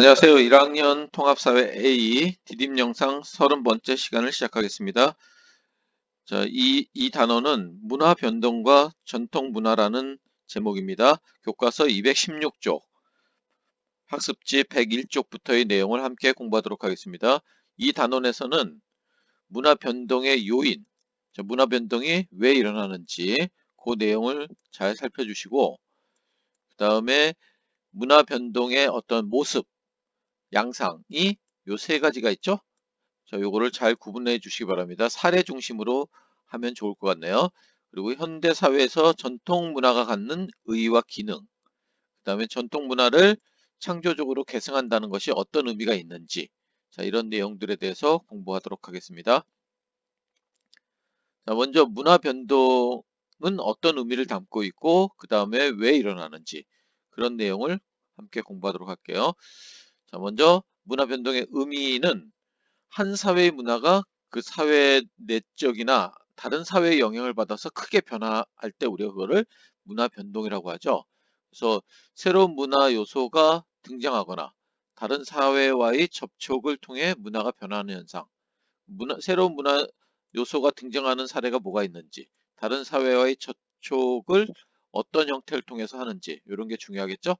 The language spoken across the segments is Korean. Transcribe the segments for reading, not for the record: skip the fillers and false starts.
안녕하세요. 1학년 통합사회 A 디딤 영상 30번째 시간을 시작하겠습니다. 자, 이 단어는 문화 변동과 전통 문화라는 제목입니다. 교과서 216쪽, 학습지 101쪽부터의 내용을 함께 공부하도록 하겠습니다. 이 단원에서는 문화 변동의 요인, 문화 변동이 왜 일어나는지 그 내용을 잘 살펴주시고, 그 다음에 문화 변동의 어떤 모습, 양상이 요 세 가지가 있죠. 자, 요거를 잘 구분해 주시기 바랍니다. 사례 중심으로 하면 좋을 것 같네요. 그리고 현대 사회에서 전통 문화가 갖는 의의와 기능, 그 다음에 전통 문화를 창조적으로 계승한다는 것이 어떤 의미가 있는지, 자, 이런 내용들에 대해서 공부하도록 하겠습니다. 자, 먼저 문화 변동은 어떤 의미를 담고 있고, 그 다음에 왜 일어나는지, 그런 내용을 함께 공부하도록 할게요. 자, 먼저 문화 변동의 의미는 한 사회의 문화가 그 사회 내적이나 다른 사회의 영향을 받아서 크게 변화할 때 우리가 그거를 문화 변동이라고 하죠. 그래서 새로운 문화 요소가 등장하거나 다른 사회와의 접촉을 통해 문화가 변화하는 현상. 새로운 문화 요소가 등장하는 사례가 뭐가 있는지, 다른 사회와의 접촉을 어떤 형태를 통해서 하는지, 이런 게 중요하겠죠.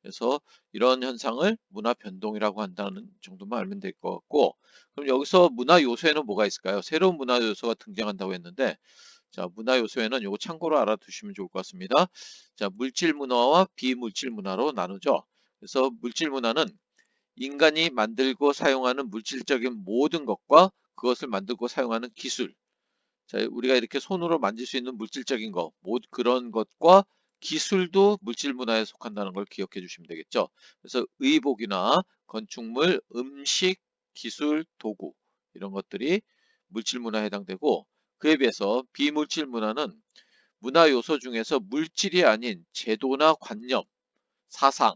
그래서 이런 현상을 문화 변동이라고 한다는 정도만 알면 될 것 같고, 그럼 여기서 문화 요소에는 뭐가 있을까요? 새로운 문화 요소가 등장한다고 했는데, 자, 문화 요소에는 요거 참고로 알아두시면 좋을 것 같습니다. 자, 물질 문화와 비물질 문화로 나누죠. 그래서 물질 문화는 인간이 만들고 사용하는 물질적인 모든 것과 그것을 만들고 사용하는 기술, 자, 우리가 이렇게 손으로 만질 수 있는 물질적인 것, 그런 것과 기술도 물질 문화에 속한다는 걸 기억해 주시면 되겠죠. 그래서 의복이나 건축물, 음식, 기술, 도구 이런 것들이 물질 문화에 해당되고, 그에 비해서 비물질 문화는 문화 요소 중에서 물질이 아닌 제도나 관념, 사상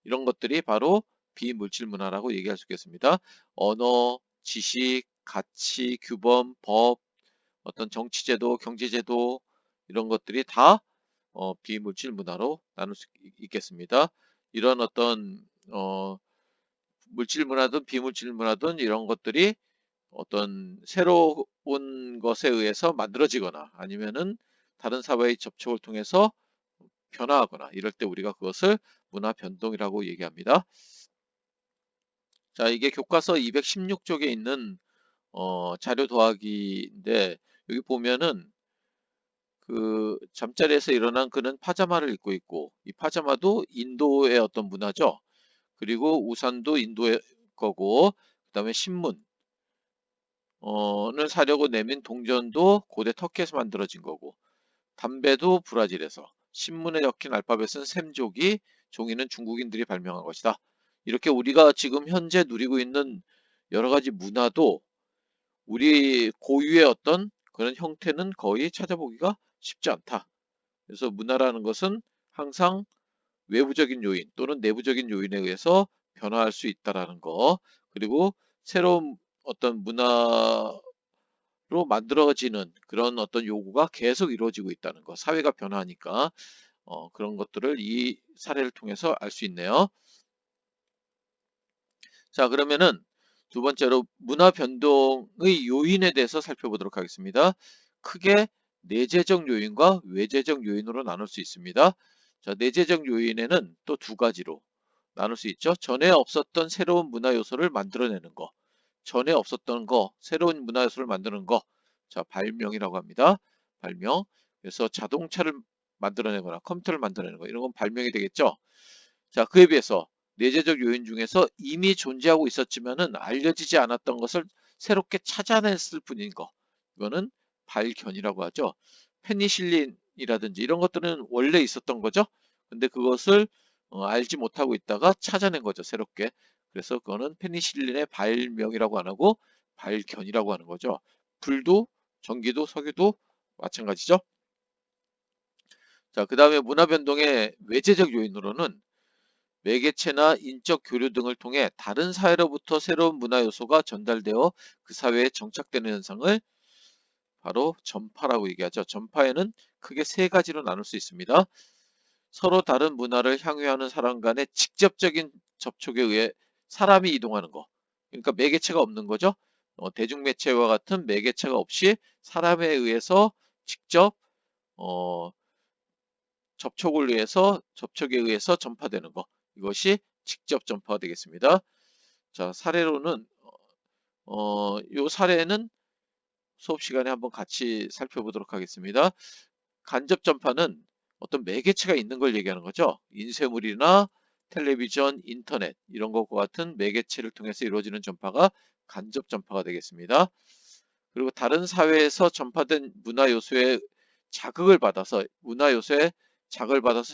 이런 것들이 바로 비물질 문화라고 얘기할 수 있겠습니다. 언어, 지식, 가치, 규범, 법, 어떤 정치제도, 경제제도 이런 것들이 다 비물질 문화로 나눌 수 있겠습니다. 이런 어떤 물질 문화든 비물질 문화든 이런 것들이 어떤 새로운 것에 의해서 만들어지거나 아니면은 다른 사회의 접촉을 통해서 변화하거나 이럴 때 우리가 그것을 문화 변동이라고 얘기합니다. 자, 이게 교과서 216쪽에 있는 자료 더하기인데, 여기 보면은 그 잠자리에서 일어난 그는 파자마를 입고 있고, 이 파자마도 인도의 어떤 문화죠. 그리고 우산도 인도의 거고, 그다음에 신문을 사려고 내민 동전도 고대 터키에서 만들어진 거고, 담배도 브라질에서, 신문에 적힌 알파벳은 샘족이, 종이는 중국인들이 발명한 것이다. 이렇게 우리가 지금 현재 누리고 있는 여러 가지 문화도 우리 고유의 어떤 그런 형태는 거의 찾아보기가 쉽지 않다. 그래서 문화라는 것은 항상 외부적인 요인 또는 내부적인 요인에 의해서 변화할 수 있다라는 거, 그리고 새로운 어떤 문화로 만들어지는 그런 어떤 요구가 계속 이루어지고 있다는 거, 사회가 변화하니까 그런 것들을 이 사례를 통해서 알 수 있네요. 자, 그러면은 두 번째로 문화 변동의 요인에 대해서 살펴보도록 하겠습니다. 크게 내재적 요인과 외재적 요인으로 나눌 수 있습니다. 자, 내재적 요인에는 또 두 가지로 나눌 수 있죠. 전에 없었던 새로운 문화 요소를 만들어내는 거. 전에 없었던 거, 새로운 문화 요소를 만드는 거. 자, 발명이라고 합니다. 발명. 그래서 자동차를 만들어내거나 컴퓨터를 만들어내는 거. 이런 건 발명이 되겠죠. 자, 그에 비해서 내재적 요인 중에서 이미 존재하고 있었지만은 알려지지 않았던 것을 새롭게 찾아냈을 뿐인 거. 이거는 발견이라고 하죠. 페니실린이라든지 이런 것들은 원래 있었던 거죠. 근데 그것을 알지 못하고 있다가 찾아낸 거죠, 새롭게. 그래서 그거는 페니실린의 발명이라고 안 하고 발견이라고 하는 거죠. 불도, 전기도, 석유도 마찬가지죠. 자, 그 다음에 문화 변동의 외재적 요인으로는 매개체나 인적 교류 등을 통해 다른 사회로부터 새로운 문화 요소가 전달되어 그 사회에 정착되는 현상을 바로 전파라고 얘기하죠. 전파에는 크게 세 가지로 나눌 수 있습니다. 서로 다른 문화를 향유하는 사람 간의 직접적인 접촉에 의해 사람이 이동하는 거. 그러니까 매개체가 없는 거죠. 대중매체와 같은 매개체가 없이 사람에 의해서 직접 어, 접촉에 의해서 전파되는 거. 이것이 직접 전파가 되겠습니다. 자, 사례로는 요 사례는 수업 시간에 한번 같이 살펴보도록 하겠습니다. 간접 전파는 어떤 매개체가 있는 걸 얘기하는 거죠. 인쇄물이나 텔레비전, 인터넷 이런 것과 같은 매개체를 통해서 이루어지는 전파가 간접 전파가 되겠습니다. 그리고 다른 사회에서 전파된 문화 요소에 자극을 받아서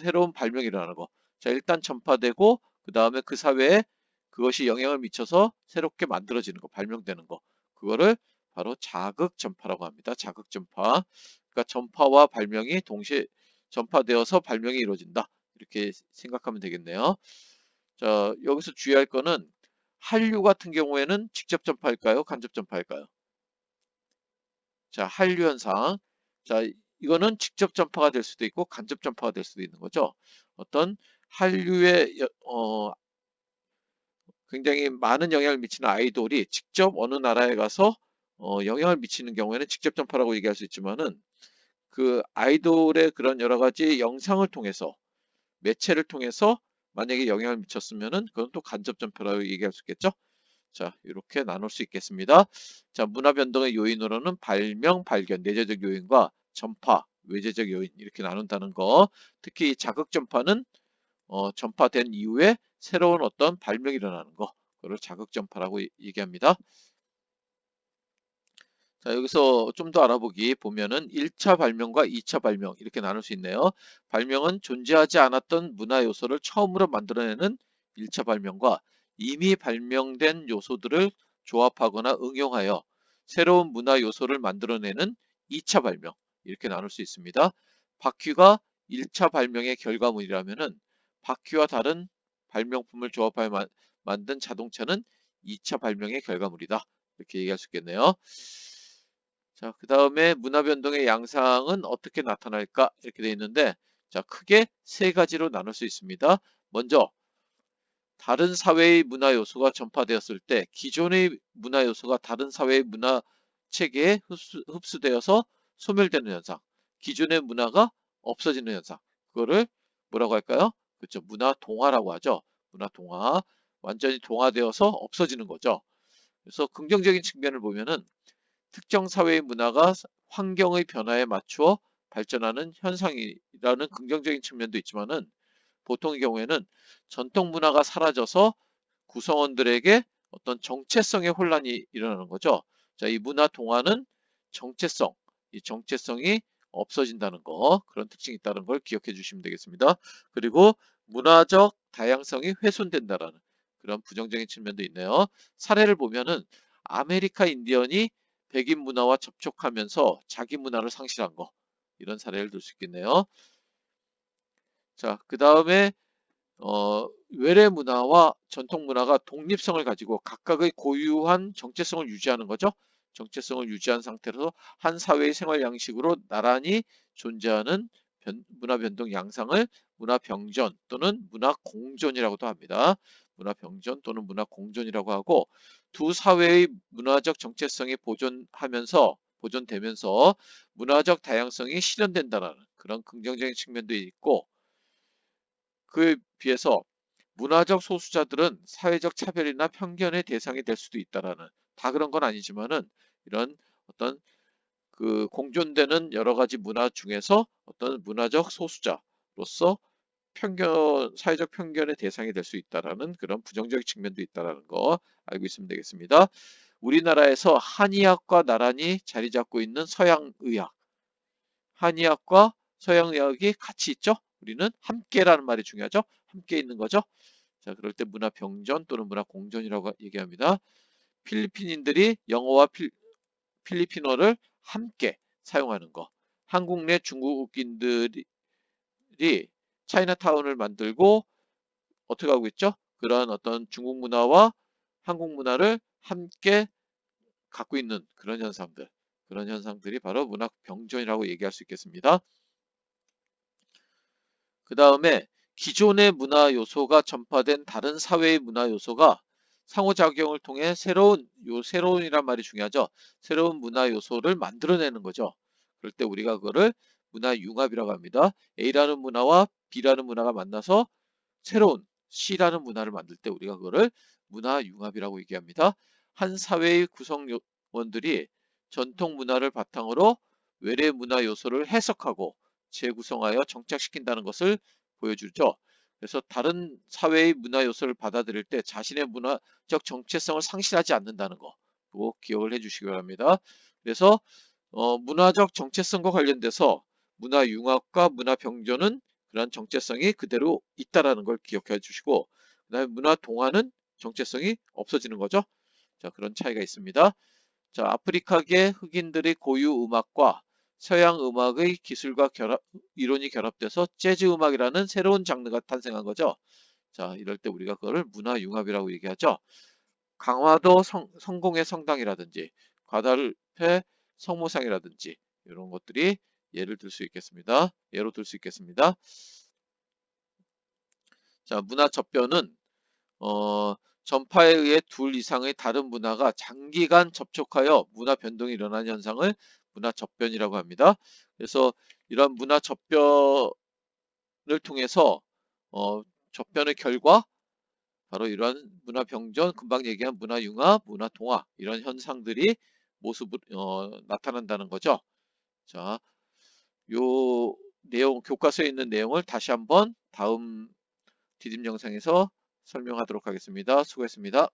새로운 발명이 일어나는 거. 자, 일단 전파되고 그 다음에 그 사회에 그것이 영향을 미쳐서 새롭게 만들어지는 거, 발명되는 거. 그거를 바로 자극 전파라고 합니다. 자극 전파. 그러니까 전파와 발명이 동시에 전파되어서 발명이 이루어진다. 이렇게 생각하면 되겠네요. 자, 여기서 주의할 거는 한류 같은 경우에는 직접 전파일까요? 간접 전파일까요? 자, 한류 현상. 자, 이거는 직접 전파가 될 수도 있고 간접 전파가 될 수도 있는 거죠. 어떤 한류의 굉장히 많은 영향을 미치는 아이돌이 직접 어느 나라에 가서 영향을 미치는 경우에는 직접 전파라고 얘기할 수 있지만은 그 아이돌의 그런 여러 가지 영상을 통해서 매체를 통해서 만약에 영향을 미쳤으면은 그건 또 간접 전파라고 얘기할 수 있겠죠. 자, 이렇게 나눌 수 있겠습니다. 자, 문화 변동의 요인으로는 발명, 발견, 내재적 요인과 전파, 외재적 요인 이렇게 나눈다는 거. 특히 자극 전파는 전파된 이후에 새로운 어떤 발명이 일어나는 거. 그걸 자극 전파라고 얘기합니다. 자, 여기서 좀 더 알아보기 보면은 1차 발명과 2차 발명 이렇게 나눌 수 있네요. 발명은 존재하지 않았던 문화 요소를 처음으로 만들어내는 1차 발명과 이미 발명된 요소들을 조합하거나 응용하여 새로운 문화 요소를 만들어내는 2차 발명 이렇게 나눌 수 있습니다. 바퀴가 1차 발명의 결과물이라면은 바퀴와 다른 발명품을 조합하여 만든 자동차는 2차 발명의 결과물이다. 이렇게 얘기할 수 있겠네요. 자, 그 다음에 문화 변동의 양상은 어떻게 나타날까? 이렇게 되어 있는데, 자, 크게 세 가지로 나눌 수 있습니다. 먼저, 다른 사회의 문화 요소가 전파되었을 때, 기존의 문화 요소가 다른 사회의 문화 체계에 흡수되어서 소멸되는 현상. 기존의 문화가 없어지는 현상. 그거를 뭐라고 할까요? 그렇죠. 문화 동화라고 하죠. 문화 동화. 완전히 동화되어서 없어지는 거죠. 그래서 긍정적인 측면을 보면은 특정 사회의 문화가 환경의 변화에 맞추어 발전하는 현상이라는 긍정적인 측면도 있지만은 보통의 경우에는 전통 문화가 사라져서 구성원들에게 어떤 정체성의 혼란이 일어나는 거죠. 자, 이 문화 동화는 이 정체성이 없어진다는 거, 그런 특징이 있다는 걸 기억해 주시면 되겠습니다. 그리고 문화적 다양성이 훼손된다라는 그런 부정적인 측면도 있네요. 사례를 보면은 아메리카 인디언이 백인 문화와 접촉하면서 자기 문화를 상실한 거, 이런 사례를 들 수 있겠네요. 자, 그 다음에 외래 문화와 전통 문화가 독립성을 가지고 각각의 고유한 정체성을 유지하는 거죠. 정체성을 유지한 상태로 한 사회의 생활 양식으로 나란히 존재하는 문화 변동 양상을 문화 병전 또는 문화 공존이라고도 합니다. 문화 병전 또는 문화 공존이라고 하고, 두 사회의 문화적 정체성이 보존되면서 문화적 다양성이 실현된다는 그런 긍정적인 측면도 있고, 그에 비해서 문화적 소수자들은 사회적 차별이나 편견의 대상이 될 수도 있다라는, 다 그런 건 아니지만은 이런 어떤 그 공존되는 여러 가지 문화 중에서 어떤 문화적 소수자로서 사회적 편견의 대상이 될 수 있다라는 그런 부정적인 측면도 있다라는 거 알고 있으면 되겠습니다. 우리나라에서 한의학과 나란히 자리 잡고 있는 서양의학, 한의학과 서양의학이 같이 있죠? 우리는 함께라는 말이 중요하죠? 함께 있는 거죠? 자, 그럴 때 문화 병전 또는 문화 공존이라고 얘기합니다. 필리핀인들이 영어와 필리핀어를 함께 사용하는 거. 한국 내 중국인들이 차이나타운을 만들고 어떻게 하고 있죠? 그러한 어떤 중국 문화와 한국 문화를 함께 갖고 있는 그런 현상들이 바로 문화 병전이라고 얘기할 수 있겠습니다. 그 다음에 기존의 문화 요소가 전파된 다른 사회의 문화 요소가 상호작용을 통해 새로운이란 말이 중요하죠. 새로운 문화 요소를 만들어내는 거죠. 그럴 때 우리가 그거를 문화융합이라고 합니다. A라는 문화와 B라는 문화가 만나서 새로운 C라는 문화를 만들 때 우리가 그거를 문화융합이라고 얘기합니다. 한 사회의 구성원들이 전통 문화를 바탕으로 외래 문화 요소를 해석하고 재구성하여 정착시킨다는 것을 보여주죠. 그래서 다른 사회의 문화 요소를 받아들일 때 자신의 문화적 정체성을 상실하지 않는다는 거, 꼭 기억을 해주시기 바랍니다. 그래서 문화적 정체성과 관련돼서 문화융합과 문화병존은 그런 정체성이 그대로 있다라는 걸 기억해 주시고, 그다음에 문화동화는 정체성이 없어지는 거죠. 자, 그런 차이가 있습니다. 자, 아프리카계 흑인들의 고유 음악과 서양 음악의 기술과 이론이 결합돼서 재즈 음악이라는 새로운 장르가 탄생한 거죠. 자, 이럴 때 우리가 그거를 문화융합이라고 얘기하죠. 강화도 성공의 성당이라든지 과달페 성모상이라든지 이런 것들이 예로 들 수 있겠습니다. 자, 문화 접변은 전파에 의해 둘 이상의 다른 문화가 장기간 접촉하여 문화 변동이 일어나는 현상을 문화 접변이라고 합니다. 그래서 이런 문화 접변을 통해서 접변의 결과 바로 이러한 문화 병존, 금방 얘기한 문화 융합, 문화 동화 이런 현상들이 나타난다는 거죠. 자, 요 교과서에 있는 내용을 다시 한번 다음 디딤 영상에서 설명하도록 하겠습니다. 수고했습니다.